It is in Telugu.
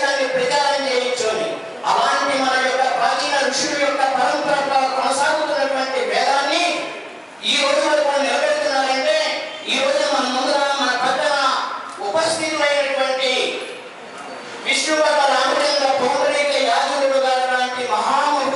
దేశాన్ని ప్రచారం చేయొచ్చు అని. అలాంటి మన యొక్క ప్రాచీన ఋషుల యొక్క పరంపరలో కొనసాగుతున్నటువంటి వేదాన్ని ఈ రోజు వరకు నిలబెడుతున్నారంటే ఈ రోజు మన ముందర మన పక్కన ఉపస్థితులైనటువంటి విష్ణువర్ధ రామచంద్ర పౌండరీక యాజకుడు గారు లాంటి మహామహిమ